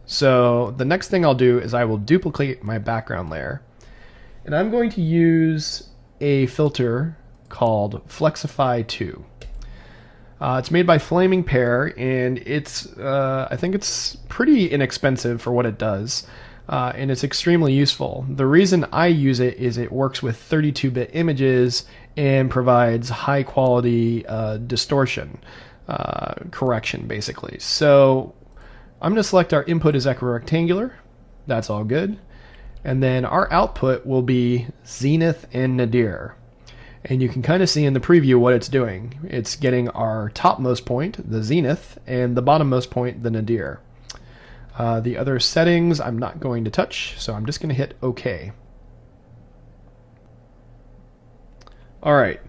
So the next thing I'll do is I will duplicate my background layer. And I'm going to use a filter called Flexify 2. It's made by Flaming Pear, and I think it's pretty inexpensive for what it does, and it's extremely useful. The reason I use it is it works with 32-bit images and provides high quality distortion correction, basically. So I'm going to select our input as equirectangular. That's all good. And then our output will be zenith and nadir. And you can kind of see in the preview what it's doing. It's getting our topmost point, the zenith, and the bottommost point, the nadir. The other settings I'm not going to touch, so I'm just going to hit OK. Alright,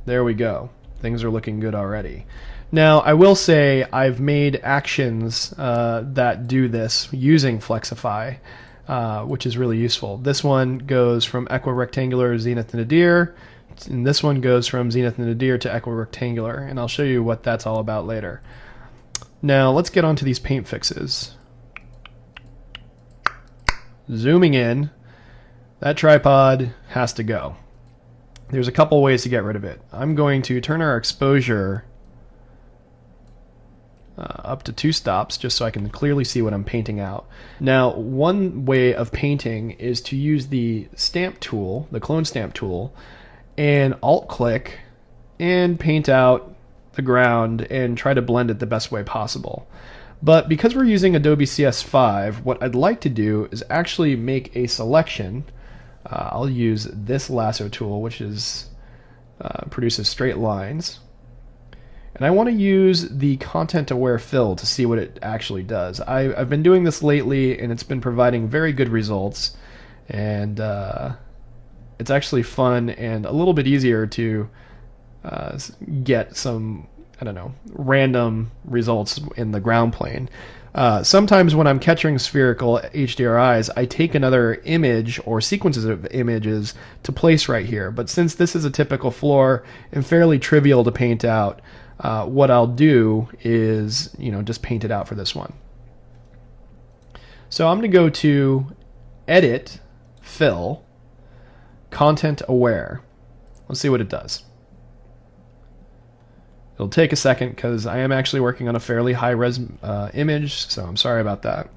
there we go. Things are looking good already. Now, I will say I've made actions that do this using Flexify, which is really useful. This one goes from equirectangular zenith to nadir, and this one goes from zenith and nadir to equirectangular, and I'll show you what that's all about later. Now let's get onto these paint fixes. Zooming in, that tripod has to go. There's a couple ways to get rid of it. I'm going to turn our exposure up to 2 stops just so I can clearly see what I'm painting out. Now, one way of painting is to use the stamp tool, the clone stamp tool, and alt-click and paint out the ground and try to blend it the best way possible. But because we're using Adobe CS5, what I'd like to do is actually make a selection. I'll use this lasso tool, which produces straight lines. And I want to use the content-aware fill to see what it actually does. I've been doing this lately, and it's been providing very good results. And it's actually fun and a little bit easier to get some, I don't know, random results in the ground plane. Sometimes when I'm capturing spherical HDRIs, I take another image or sequences of images to place right here. But since this is a typical floor and fairly trivial to paint out, what I'll do is, just paint it out for this one. So I'm going to go to Edit, Fill, Content Aware. Let's see what it does. It'll take a second because I am actually working on a fairly high-res image, so I'm sorry about that.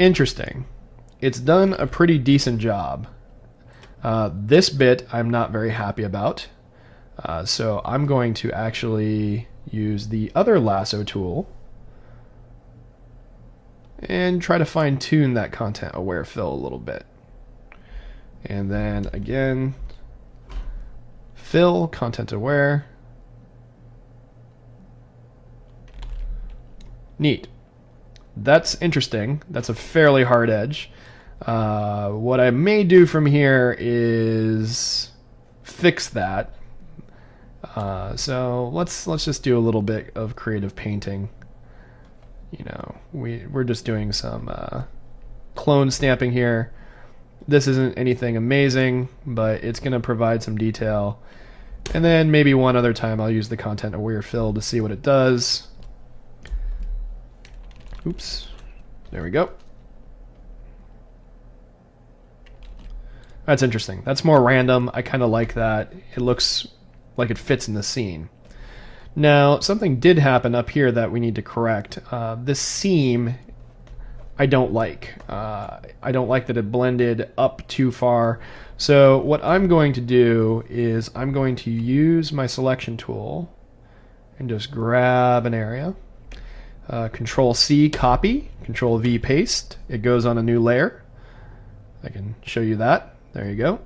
Interesting. It's done a pretty decent job. This bit I'm not very happy about. So I'm going to actually use the other lasso tool and try to fine-tune that content-aware fill a little bit. And then again, fill, content-aware. Neat. That's interesting. That's a fairly hard edge. What I may do from here is fix that. So let's just do a little bit of creative painting. We're just doing some clone stamping here. This isn't anything amazing, but it's going to provide some detail. And then maybe one other time I'll use the content aware fill to see what it does. Oops. There we go. That's interesting. That's more random. I kind of like that. It looks like it fits in the scene. Now, something did happen up here that we need to correct. This seam, I don't like. I don't like that it blended up too far. So what I'm going to do is I'm going to use my selection tool and just grab an area. Control C, copy. Control V, paste. It goes on a new layer. I can show you that. There you go.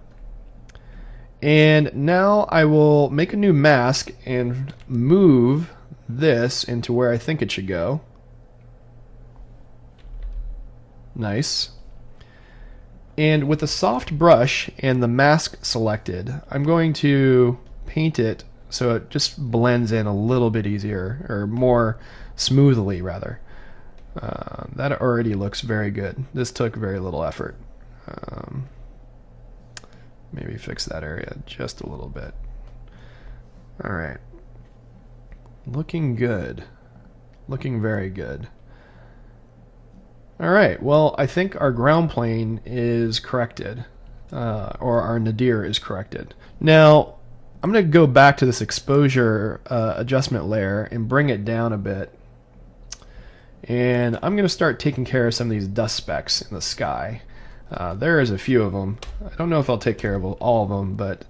And now I will make a new mask and move this into where I think it should go. Nice. And with a soft brush and the mask selected, I'm going to paint it so it just blends in a little bit easier, or more smoothly rather. That already looks very good. This took very little effort. Maybe fix that area just a little bit. Alright. Looking good. Looking very good. Alright, well, I think our ground plane is corrected, or our nadir is corrected. Now, I'm going to go back to this exposure adjustment layer and bring it down a bit. And I'm going to start taking care of some of these dust specks in the sky. There is a few of them. I don't know if I'll take care of all of them, but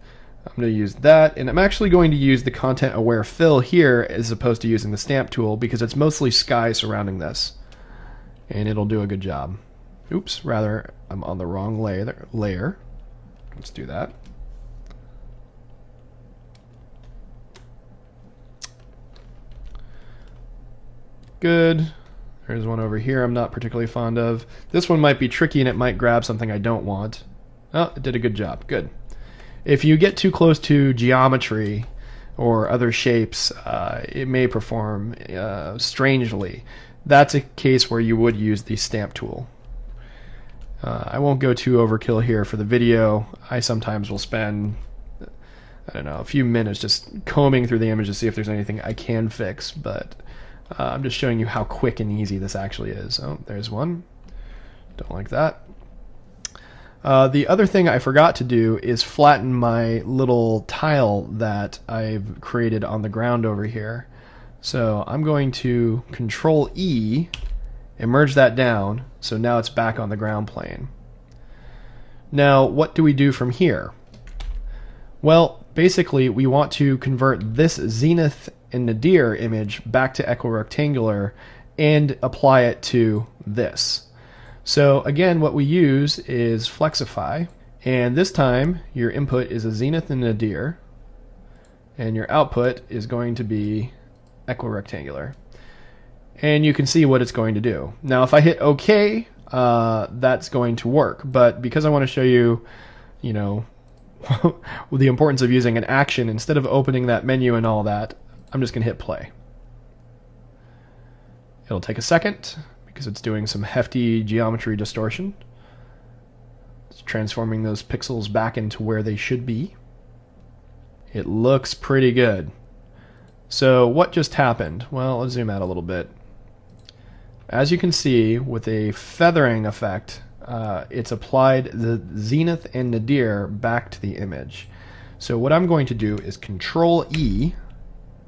I'm going to use that. And I'm actually going to use the content aware fill here as opposed to using the stamp tool because it's mostly sky surrounding this. And it'll do a good job. Oops, rather, I'm on the wrong layer. Let's do that. Good. There's one over here I'm not particularly fond of. This one might be tricky and it might grab something I don't want. Oh, it did a good job. Good. If you get too close to geometry or other shapes, it may perform strangely. That's a case where you would use the stamp tool. I won't go too overkill here for the video. I sometimes will spend, I don't know, a few minutes just combing through the image to see if there's anything I can fix, but I'm just showing you how quick and easy this actually is. Oh, there's one. Don't like that. The other thing I forgot to do is flatten my little tile that I've created on the ground over here. So I'm going to Control E and merge that down, so now it's back on the ground plane. Now, what do we do from here? Well, basically, we want to convert this zenith and nadir image back to equirectangular and apply it to this. So again, what we use is Flexify, and this time your input is a zenith and nadir, and your output is going to be equirectangular. And you can see what it's going to do. Now if I hit OK, that's going to work, but because I want to show you, you know, the importance of using an action instead of opening that menu and all that, I'm just going to hit play. It'll take a second because it's doing some hefty geometry distortion. It's transforming those pixels back into where they should be. It looks pretty good. So what just happened? Well, let's zoom out a little bit. As you can see, with a feathering effect, it's applied the zenith and nadir back to the image. So what I'm going to do is Control E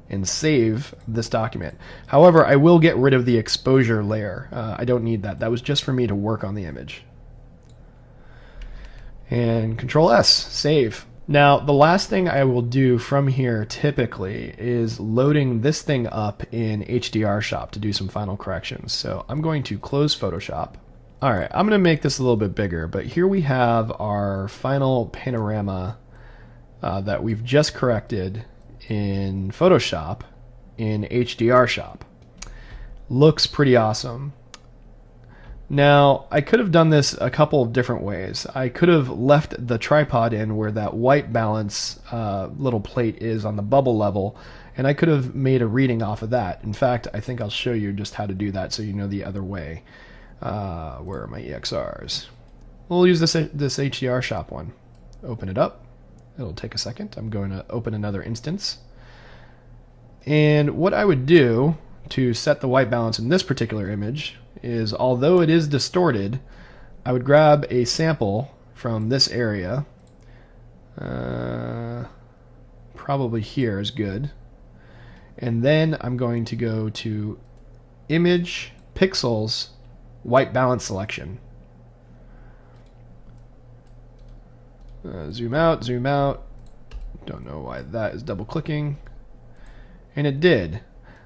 and save this document. However, I will get rid of the exposure layer. I don't need that. That was just for me to work on the image. And Control S, save. Now, the last thing I will do from here typically is loading this thing up in HDR shop to do some final corrections. So I'm going to close Photoshop. Alright, I'm going to make this a little bit bigger, but here we have our final panorama that we've just corrected in Photoshop in HDR shop. Looks pretty awesome. Now, I could have done this a couple of different ways. I could have left the tripod in where that white balance little plate is on the bubble level, and I could have made a reading off of that. In fact, I think I'll show you just how to do that so you know the other way. Where are my EXRs? We'll use this HDR shop one. Open it up. It'll take a second. I'm going to open another instance. And what I would do to set the white balance in this particular image is, although it is distorted, I would grab a sample from this area. Probably here is good. And then I'm going to go to Image, Pixels, White Balance Selection. Zoom out, zoom out. Don't know why that is double clicking. And it did.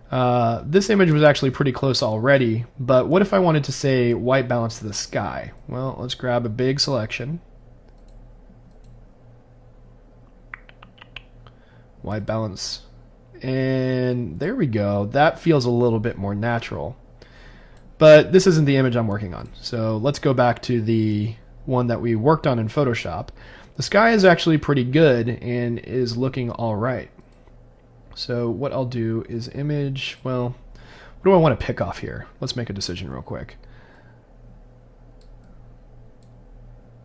This image was actually pretty close already, but what if I wanted to say white balance to the sky? Well, let's grab a big selection. White balance. And there we go. That feels a little bit more natural. But this isn't the image I'm working on. So let's go back to the one that we worked on in Photoshop. The sky is actually pretty good and is looking alright. So what I'll do is image, well, what do I want to pick off here? Let's make a decision real quick.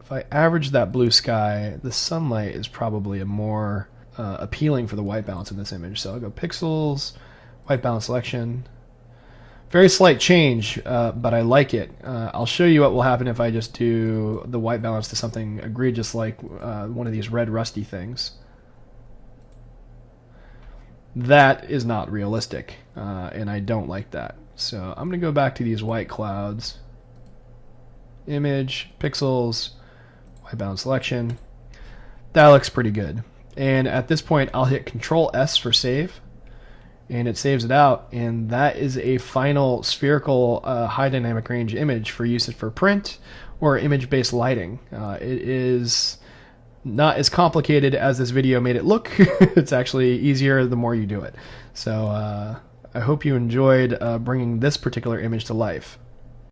If I average that blue sky, the sunlight is probably a more appealing for the white balance in this image. So I'll go Pixels, White Balance Selection. Very slight change, but I like it. I'll show you what will happen if I just do the white balance to something egregious like one of these red rusty things. That is not realistic, and I don't like that. So I'm going to go back to these white clouds. Image, pixels, white balance selection. That looks pretty good. And at this point, I'll hit Control S for save. And it saves it out, and that is a final spherical high dynamic range image for use for print or image-based lighting. It is not as complicated as this video made it look. It's actually easier the more you do it. So I hope you enjoyed bringing this particular image to life.